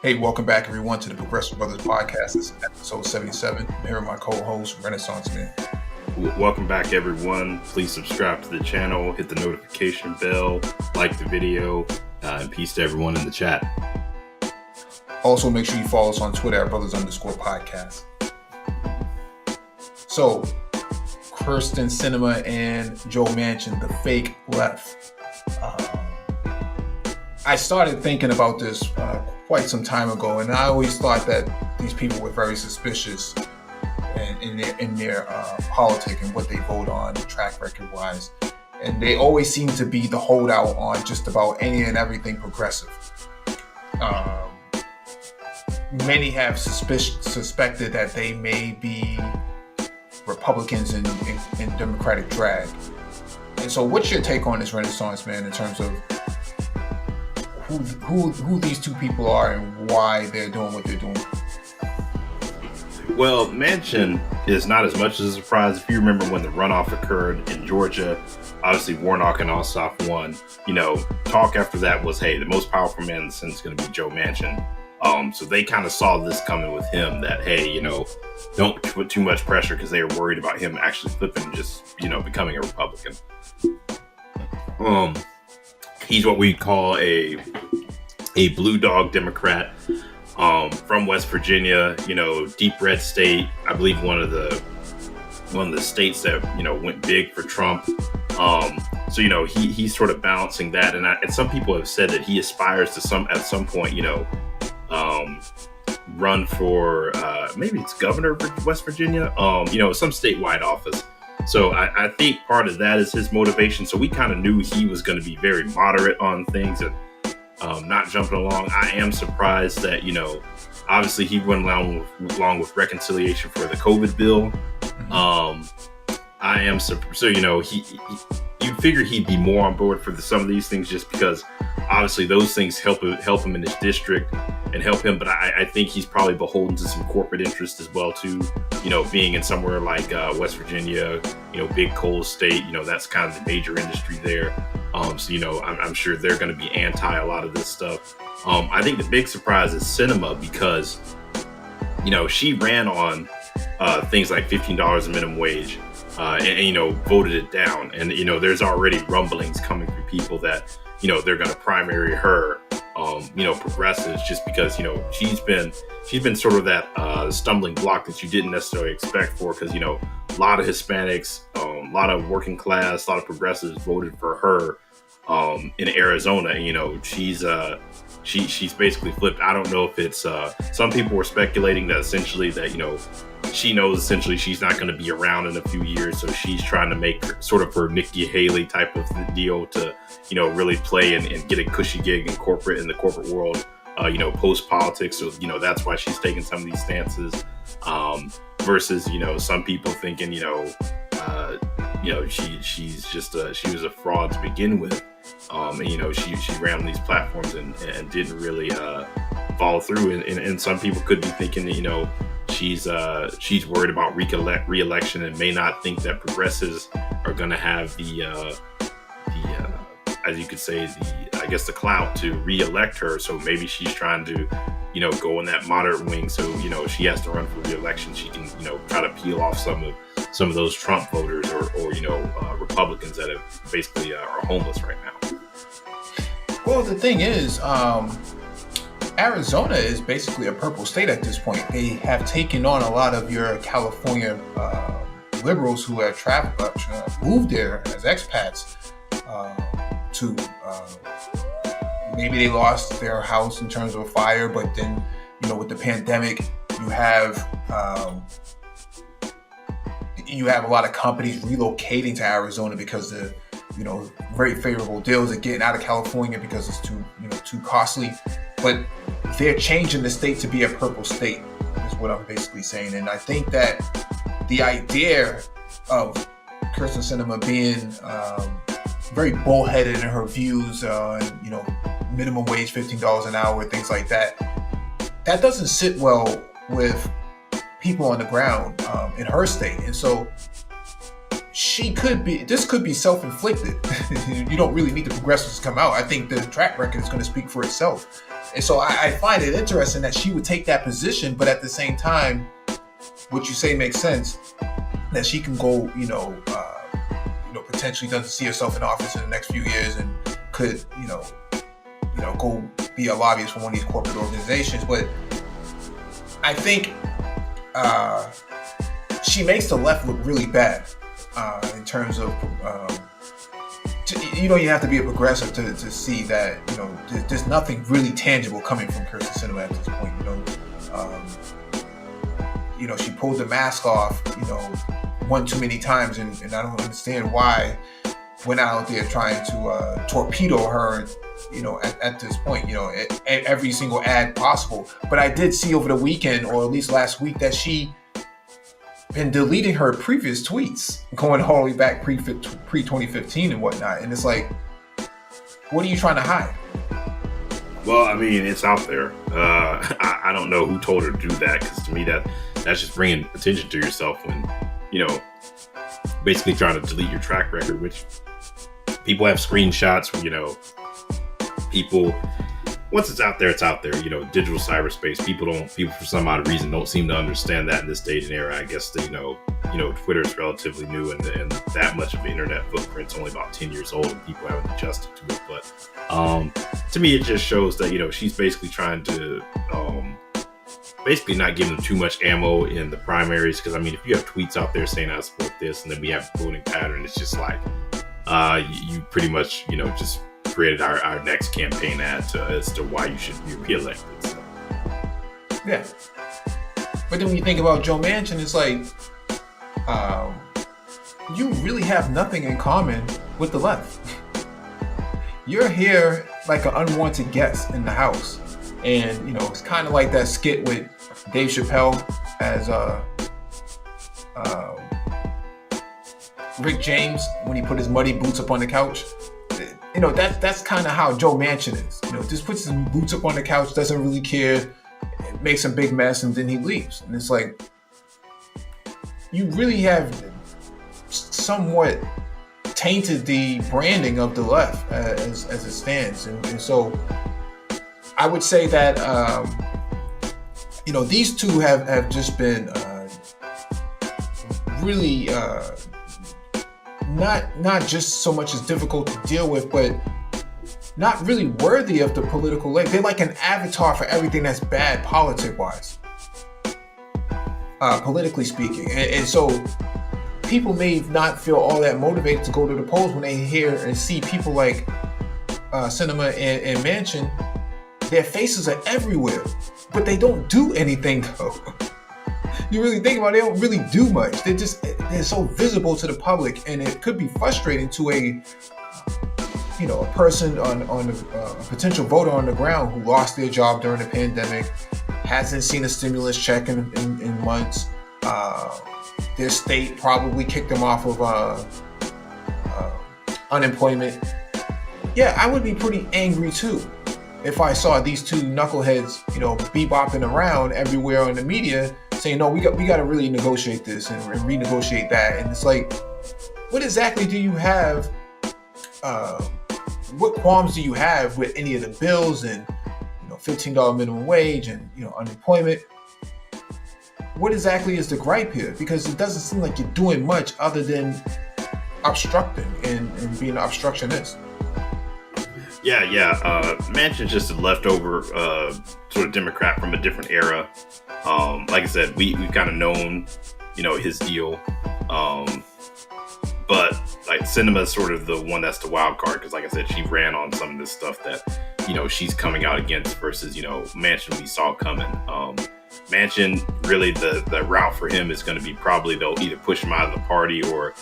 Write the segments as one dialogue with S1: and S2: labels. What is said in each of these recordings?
S1: Hey, welcome back, everyone, to the Progressive Brothers podcast. This is episode 77. I'm here with my co-host, Renaissance Man.
S2: Welcome back, everyone. Please subscribe to the channel, hit the notification bell, like the video, and peace to everyone in the chat.
S1: Also, make sure you follow us on Twitter at brothers_podcast. So, Kirsten Sinema and Joe Manchin, the fake left. I started thinking about this quite some time ago, and I always thought that these people were very suspicious in their politic and what they vote on, track record wise, and they always seem to be the holdout on just about any and everything progressive. Many have suspected that they may be Republicans in Democratic drag. And so, what's your take on this, Renaissance Man, in terms of who these two people are and why they're doing what they're doing?
S2: Well, Manchin is not as much as a surprise. If you remember when the runoff occurred in Georgia, obviously Warnock and Ossoff won. Talk after that was, hey, the most powerful man in the Senate is going to be Joe Manchin. So they kind of saw this coming with him that, hey, don't put too much pressure because they were worried about him actually flipping, just, becoming a Republican. He's what we call a blue dog Democrat from West Virginia, deep red state. I believe one of the states that went big for Trump. So he's sort of balancing that, and some people have said that he aspires to at some point run for maybe it's governor of West Virginia, some statewide office. So I think part of that is his motivation. So we kind of knew he was going to be very moderate on things and not jumping along. I am surprised that, obviously he went along with reconciliation for the COVID bill. I am so you figure he'd be more on board for some of these things just because obviously those things help him in his district and help him. But I think he's probably beholden to some corporate interest as well too. Being in somewhere like West Virginia, big coal state, that's kind of the major industry there. So I'm sure they're going to be anti a lot of this stuff. I think the big surprise is Sinema because she ran on things like $15 a minimum wage. And voted it down, and there's already rumblings coming from people that they're going to primary her, progressives, just because she's been sort of that stumbling block that you didn't necessarily expect for, because a lot of Hispanics, a lot of working class, a lot of progressives voted for her in Arizona. She's basically flipped. I don't know if it's some people were speculating that essentially that she knows essentially she's not going to be around in a few years, so she's trying to make sort of her Nikki Haley type of deal to really play and get a cushy gig in the corporate world, post politics. So that's why she's taking some of these stances, versus some people thinking she was a fraud to begin with, and she ran on these platforms and didn't really follow through, and some people could be thinking that she's worried about re-election and may not think that progressives are going to have the as you could say, the clout to re-elect her. So maybe she's trying to go in that moderate wing, so she has to run for re-election, she can try to peel off some of those Trump voters or Republicans that have basically are homeless right now.
S1: Well, the thing is, Arizona is basically a purple state at this point. They have taken on a lot of your California liberals who have moved there as expats to maybe they lost their house in terms of a fire, but then with the pandemic you have a lot of companies relocating to Arizona because the very favorable deals are getting out of California because it's too costly. But they're changing the state to be a purple state, is what I'm basically saying. And I think that the idea of Kirsten Sinema being very bullheaded in her views on, minimum wage, $15 an hour, things like that, that doesn't sit well with people on the ground in her state. And so this could be self-inflicted. You don't really need the progressives to come out. I think the track record is going to speak for itself. And so I find it interesting that she would take that position, but at the same time, what you say makes sense, that she can go, potentially doesn't see herself in office in the next few years and could, go be a lobbyist for one of these corporate organizations. But I think she makes the left look really bad in terms of, you have to be a progressive to see that, there's nothing really tangible coming from Kirsten Sinema at this point. She pulled the mask off, one too many times, and I don't understand why went out there trying to torpedo her, at this point, every single ad possible. But I did see over the weekend, or at least last week, that she been deleting her previous tweets, going all the way back pre-2015 and whatnot. And it's like, what are you trying to hide?
S2: Well, I mean, it's out there. I don't know who told her to do that, because to me that's just bringing attention to yourself when, basically trying to delete your track record, which people have screenshots, people, once it's out there, it's out there. Digital cyberspace, people for some odd reason don't seem to understand that in this stage and era. I guess Twitter is relatively new, and that much of the internet footprint's only about 10 years old, and people haven't adjusted to it. But to me, it just shows that she's basically trying to basically not giving them too much ammo in the primaries. Because if you have tweets out there saying I support this, and then we have a voting pattern, it's just like you pretty much just created our next campaign ad as to why you should be reelected. So.
S1: Yeah. But then when you think about Joe Manchin, it's like you really have nothing in common with the left. You're here like an unwanted guest in the house. And, it's kind of like that skit with Dave Chappelle as Rick James when he put his muddy boots up on the couch. That's kind of how Joe Manchin is. Just puts his boots up on the couch, doesn't really care, makes a big mess, and then he leaves. And it's like, you really have somewhat tainted the branding of the left as it stands. And so I would say that, these two have just been really not just so much as difficult to deal with, but not really worthy of the political life. They're like an avatar for everything that's bad politic-wise, politically speaking. And so people may not feel all that motivated to go to the polls when they hear and see people like Sinema and Manchin. Their faces are everywhere, but they don't do anything though. You really think about it, they don't really do much. They're so visible to the public, and it could be frustrating to a person on a potential voter on the ground who lost their job during the pandemic, hasn't seen a stimulus check in months. Their state probably kicked them off of unemployment. Yeah, I would be pretty angry too if I saw these two knuckleheads, bebopping around everywhere on the media saying, no, we got to really negotiate this and renegotiate that. And it's like, what exactly do you have? What qualms do you have with any of the bills and, $15 minimum wage and, unemployment? What exactly is the gripe here? Because it doesn't seem like you're doing much other than obstructing and being an obstructionist.
S2: Yeah. Manchin's just a leftover sort of Democrat from a different era. Like I said, we've kind of known, his deal. But like Sinema's sort of the one that's the wild card, because like I said, she ran on some of this stuff that, she's coming out against versus, Manchin we saw coming. Manchin, really the route for him is going to be probably they'll either push him out of the party or,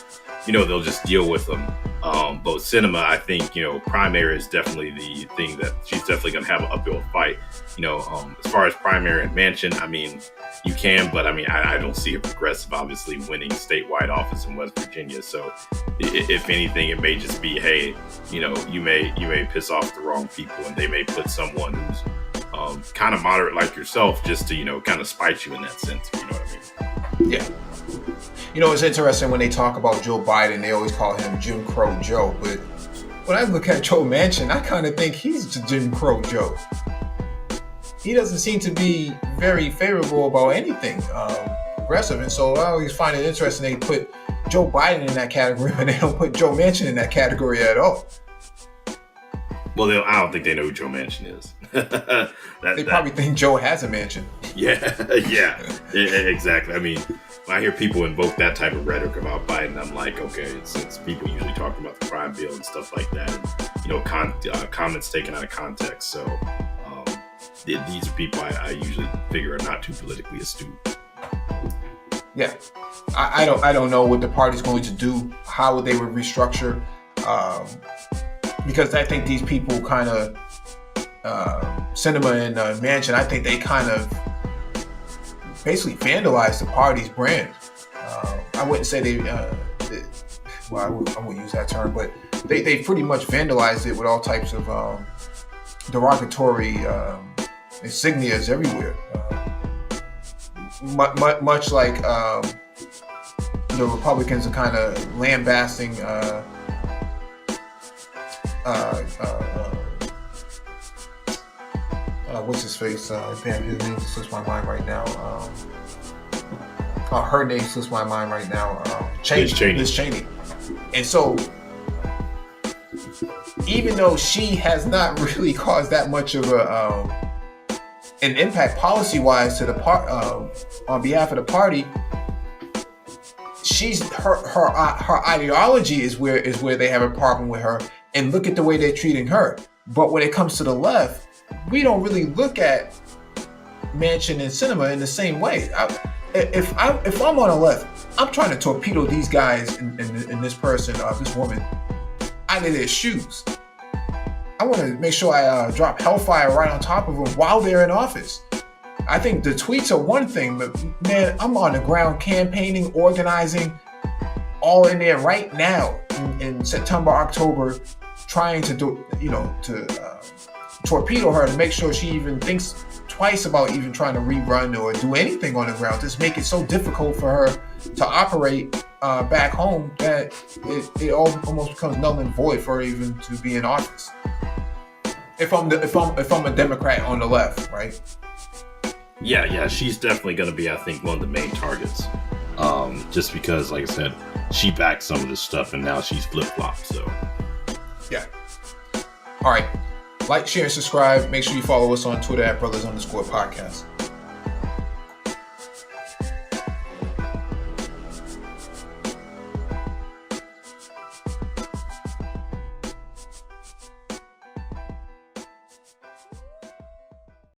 S2: they'll just deal with him. But Sinema, I think, primary is definitely the thing that she's definitely going to have an uphill fight. As far as primary and Manchin, you can, but I don't see a progressive obviously winning statewide office in West Virginia. So if anything, it may just be, hey, you may piss off the wrong people, and they may put someone who's kind of moderate like yourself just to, kind of spite you in that sense. You know what I mean?
S1: Yeah. It's interesting when they talk about Joe Biden, they always call him Jim Crow Joe. But when I look at Joe Manchin, I kind of think he's Jim Crow Joe. he doesn't seem to be very favorable about anything progressive. And so I always find it interesting they put Joe Biden in that category, but they don't put Joe Manchin in that category at all.
S2: Well, I don't think they know who Joe Manchin is.
S1: They probably think Joe has a mansion.
S2: Yeah, exactly. I mean, when I hear people invoke that type of rhetoric about Biden, I'm like, okay, it's people usually talking about the crime bill and stuff like that, and comments taken out of context. So these are people I usually figure are not too politically astute.
S1: Yeah, I don't know what the party's going to do, how they would restructure, because I think these people kind of. Cinema and Manchin, I think they kind of basically vandalized the party's brand. I wouldn't say I wouldn't use that term, but they pretty much vandalized it with all types of derogatory insignias everywhere. Much like the Republicans are kind of lambasting what's his face? Damn, his name slips my mind right now. Her name slips my mind right now. Liz Cheney. And so, even though she has not really caused that much of an impact policy-wise to the on behalf of the party, her ideology is where they have a problem with her. And look at the way they're treating her. But when it comes to the left, we don't really look at Manchin and Cinema in the same way. If I'm on the left, I'm trying to torpedo these guys and this person, this woman, out of their shoes. I want to make sure I drop hellfire right on top of them while they're in office. I think the tweets are one thing, but man, I'm on the ground campaigning, organizing, all in there right now in September, October, trying to do, torpedo her to make sure she even thinks twice about even trying to rerun or do anything on the ground. Just make it so difficult for her to operate back home that it almost becomes null and void for her even to be in office. If I'm a Democrat on the left, right?
S2: Yeah, she's definitely going to be, I think, one of the main targets. Just because, like I said, she backed some of this stuff and now she's flip-flopped. So,
S1: yeah. All right. Like, share, and subscribe. Make sure you follow us on Twitter @brothers_podcast.